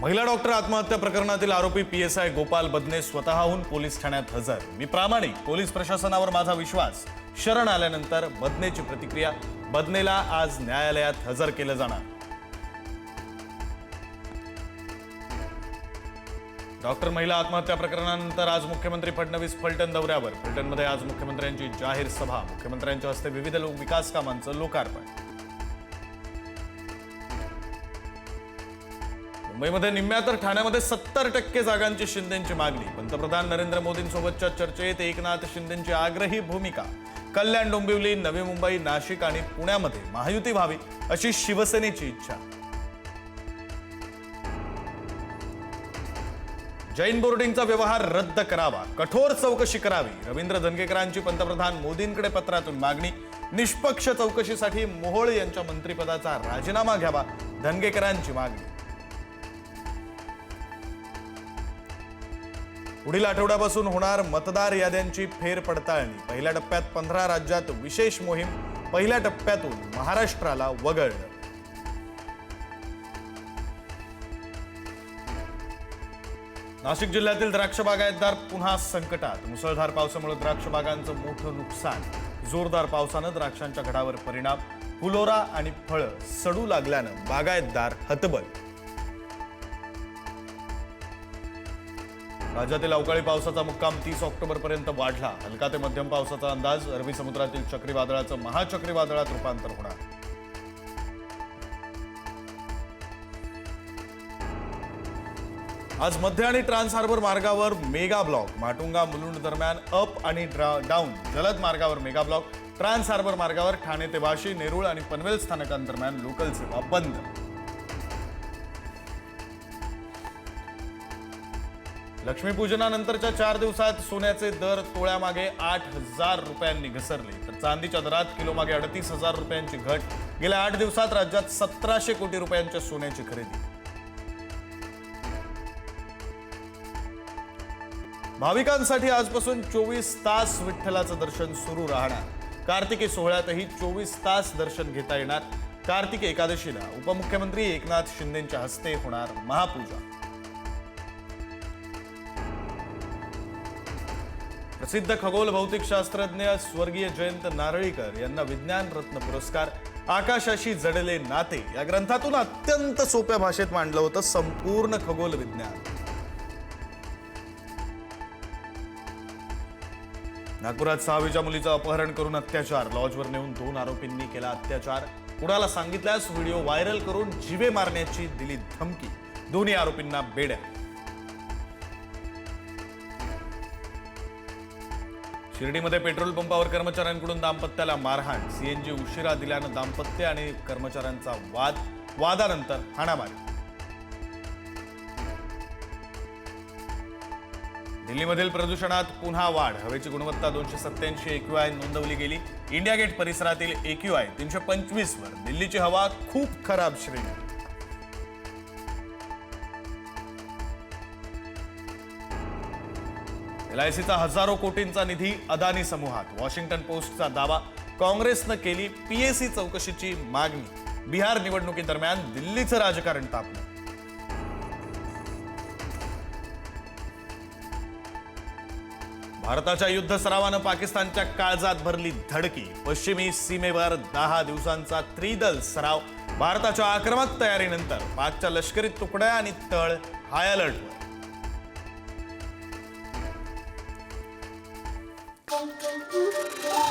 महिला डॉक्टर आत्महत्या प्रकरणातील आरोपी पीएसआय गोपाल बदने स्वतःहून पोलीस ठाण्यात हजर। मी प्रामाणिक, पोलीस प्रशासनावर माझा विश्वास। शरण आल्यानंतर बदनेची प्रतिक्रिया। बदनेला आज न्यायालयात हजर केलं जाणार। डॉक्टर महिला आत्महत्या प्रकरणानंतर आज मुख्यमंत्री फडणवीस फलटण दौऱ्यावर। फलटणमध्ये आज मुख्यमंत्र्यांची जाहीर सभा। मुख्यमंत्र्यांच्या हस्ते विविध विकास कामांचं लोकार्पण। मुंबईमध्ये निम्म्या तर ठाण्यामध्ये 70% जागांची शिंदेंची मागणी। पंतप्रधान नरेंद्र मोदींसोबतच्या चर्चेत एकनाथ शिंदेंची आग्रही भूमिका। कल्याण, डोंबिवली, नवी मुंबई, नाशिक आणि पुण्यामध्ये महायुती व्हावी अशी शिवसेनेची इच्छा। जैन बोर्डिंगचा व्यवहार रद्द करावा, कठोर चौकशी करावी। रवींद्र धनगेकरांची पंतप्रधान मोदींकडे पत्रातून मागणी। निष्पक्ष चौकशीसाठी मोहोळ यांच्या मंत्रिपदाचा राजीनामा घ्यावा, धनगेकरांची मागणी। पुढील आठवड्यापासून होणार मतदार याद्यांची फेरपडताळणी। पहिल्या टप्प्यात 15 राज्यात विशेष मोहीम। पहिल्या टप्प्यातून महाराष्ट्राला वगळलं। नाशिक जिल्ह्यातील द्राक्ष बागायतदार पुन्हा संकटात। मुसळधार पावसामुळे द्राक्ष बागांचं मोठं नुकसान। जोरदार पावसानं द्राक्षांच्या घडावर परिणाम। फुलोरा आणि फळं सडू लागल्यानं बागायतदार हतबल। राज्यातील अवकाळी पावसाचा मुक्काम 30 ऑक्टोबरपर्यंत वाढला। हलका ते मध्यम पावसाचा अंदाज। अरबी समुद्रातील चक्रीवादळाचं महाचक्रीवादळात रूपांतर होणार। आज मध्य आणि ट्रान्स हार्बर मार्गावर मेगा ब्लॉक। माटुंगा मुलुंड दरम्यान अप आणि डाऊन जलद मार्गावर मेगा ब्लॉक। ट्रान्स हार्बर मार्गावर ठाणे ते वाशी, नेरुळ आणि पनवेल स्थानकांदरम्यान लोकल सेवा बंद। लक्ष्मीपूजनानंतरच्या 4 दिवसात सोन्याचे दर तोळ्यामागे 8,000 रुपयांनी घसरले, तर चांदीच्या दरात किलोमागे 38,000 रुपयांची घट। गेल्या 8 दिवसात राज्यात 1700 कोटी रुपयांच्या सोन्याची खरेदी। भाविकांसाठी आजपासून 24 तास विठ्ठलाचं दर्शन सुरू राहणार। कार्तिकी सोहळ्यातही 24 तास दर्शन घेता येणार। कार्तिक एकादशीला उपमुख्यमंत्री एकनाथ शिंदेंच्या हस्ते होणार महापूजा। प्रसिद्ध खगोल भौतिकशास्त्रज्ञ स्वर्गीय जयंत नारळीकर यांना विज्ञान रत्न पुरस्कार। आकाशाशी जडले नाते या ग्रंथातून अत्यंत सोप्या भाषेत मांडलं होतं संपूर्ण खगोल विज्ञान। नागपुरात 6वीच्या मुलीचं अपहरण करून अत्याचार। लॉजवर नेऊन 2 आरोपींनी केला अत्याचार। कुणाला सांगितल्यास व्हिडिओ व्हायरल करून जीवे मारण्याची दिली धमकी। दोन्ही आरोपींना बेड्या। शिर्डीमध्ये पेट्रोल पंपावर कर्मचाऱ्यांकडून दाम्पत्याला मारहाण। सीएनजी उशिरा दिल्यानं दाम्पत्य आणि कर्मचाऱ्यांचा वाद। वादानंतर हाणामारी। दिल्लीमधील प्रदूषणात पुन्हा वाढ। हवेची गुणवत्ता 287 AQI नोंदवली गेली। इंडिया गेट परिसरातील AQI 325 वर। दिल्लीची हवा खूप खराब श्रेणी। LICचा हजारो कोटींचा निधी अदानी समूहात। वॉशिंग्टन पोस्टचा दावा। काँग्रेसनं केली PAC चौकशीची मागणी। बिहार निवडणुकीदरम्यान दिल्लीचं राजकारण तापलं। भारताच्या युद्ध सरावानं पाकिस्तानच्या काळजात भरली धडकी। पश्चिमी सीमेवर 10 दिवसांचा त्रिदल सराव। भारताच्या आक्रमक तयारीनंतर पाकच्या लष्करी तुकड्या आणि तळ हाय अलर्टवर। Thank you.